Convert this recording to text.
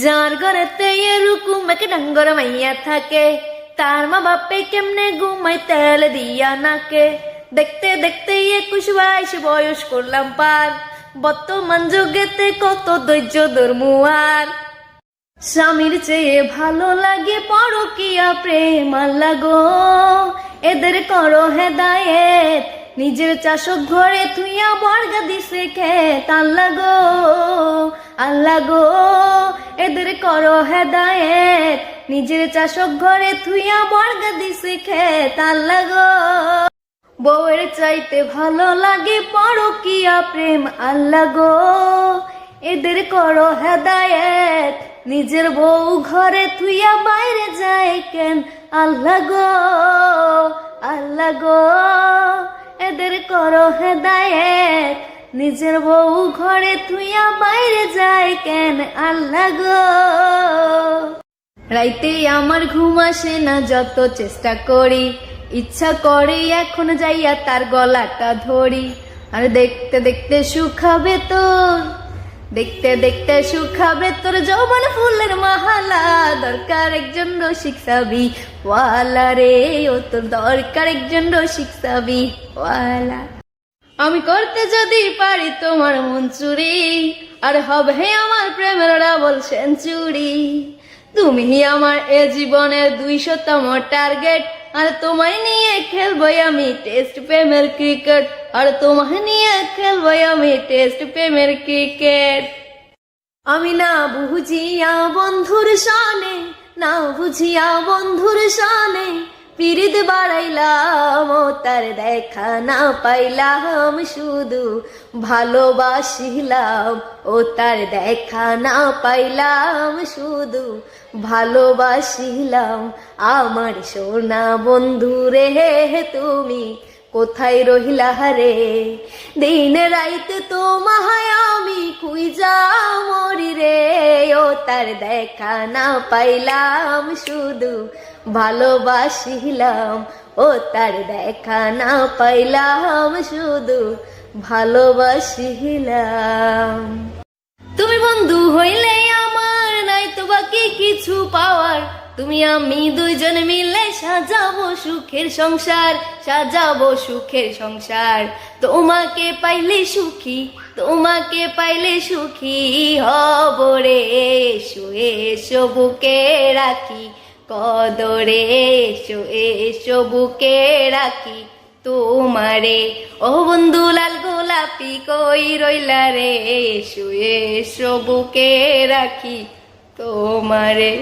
যার ঘরেতে এরকম এক ডাঙ্গর মাইয়া থাকে, তার মা বাপে কেমনে ঘুমাই তেল দিয়া নাকে। দেখতে দেখতে 21-22 বয়স করলাম পার, বর্তমান যুগেতে কত ধৈর্য ধর্মুয়ার। স্বামীর চেয়ে ভালো লাগে পরকিয়া প্রেম, আল্লাহ গো এদের করো হেদায়েত। নিজের চাষক ঘরে থুইয়া বর্গা দিছে খেত, আল্লাহ গো আল্লাহ গো এদের করো হেদায়েত। নিজের চাষক ঘরে থুইয়া বর্গা দিছে খেত, আল্লাহ গো। বউয়ের চাইতে ভালো লাগে পরকিয়া প্রেম, আল্লাহ গো এদের করো হেদায়েত। নিজের বউ ঘরে থুইয়া বাইরে যায় কেন, আল্লাহ গো আল্লাহ গো এদের করো হেদায়েত। নিজের বউ ঘরে থুইয়া বাইরে যায় কেন, আল্লাহ গো। রাইতে আমার ঘুম আসে না, যত চেষ্টা করি, ইচ্ছা করে এখন যাইয়া তার গলাটা ধরি। আর দেখতে দেখতে শুকাবে তোর, দেখতে দেখতে শুকাবে তোর যৌবন ফুলের মালা। দরকার একজন রসিক সাবি ওয়ালা রে, ও তোর দরকার একজন রসিক সাবি ওয়ালা। আমি করতে যদি পারি তোমার মন চুরি, আর হবে আমার প্রেমের ডাবল সেঞ্চুরি। তুমি আমার এ জীবনের 200তম টার্গেট, আর তোমায় নিয়ে খেলবই আমি টেস্ট প্রেমের ক্রিকেট। আর তোমায় নিয়ে খেলবই আমি টেস্ট প্রেমের ক্রিকেট। আমি না বুঝিয়া বন্ধুর শানে, না বুঝিয়া বন্ধুর শানে, পিরিত বাড়াইলাম, ও তার দেখা না পাইলাম, শুধু ভালোবাসিলাম। ও তার দেখা না পাইলাম, শুধু ভালোবাসিলাম। আমার সোনা বন্ধু রে, তুমি কোথায় রহিলা রে? দিন রাইতে তোমায় আমি খুঁজা মরি রে। ও তার দেখা না পাইলাম, শুধু ভালোবাসিলাম। ও তার দেখা না পাইলাম, শুধু ভালোবাসিলাম। তুমি বন্ধু হইলে আমার নাই তো বাকি কিছু পাওয়ার। তুমি আমি দুইজন মিলে সাজাবো সুখের সংসার, সাজাবো সুখের সংসার। তোমাকে পাইলে সুখী, তোমাকে পাইলে সুখী হব রে। এসো এসো বুকে রাখি কদরে, এসো এসো বুকে রাখি তোমারে। ও বন্ধু লাল গোলাপি কই রইলা রে? এসো এসো বুকে রাখি তোমারে।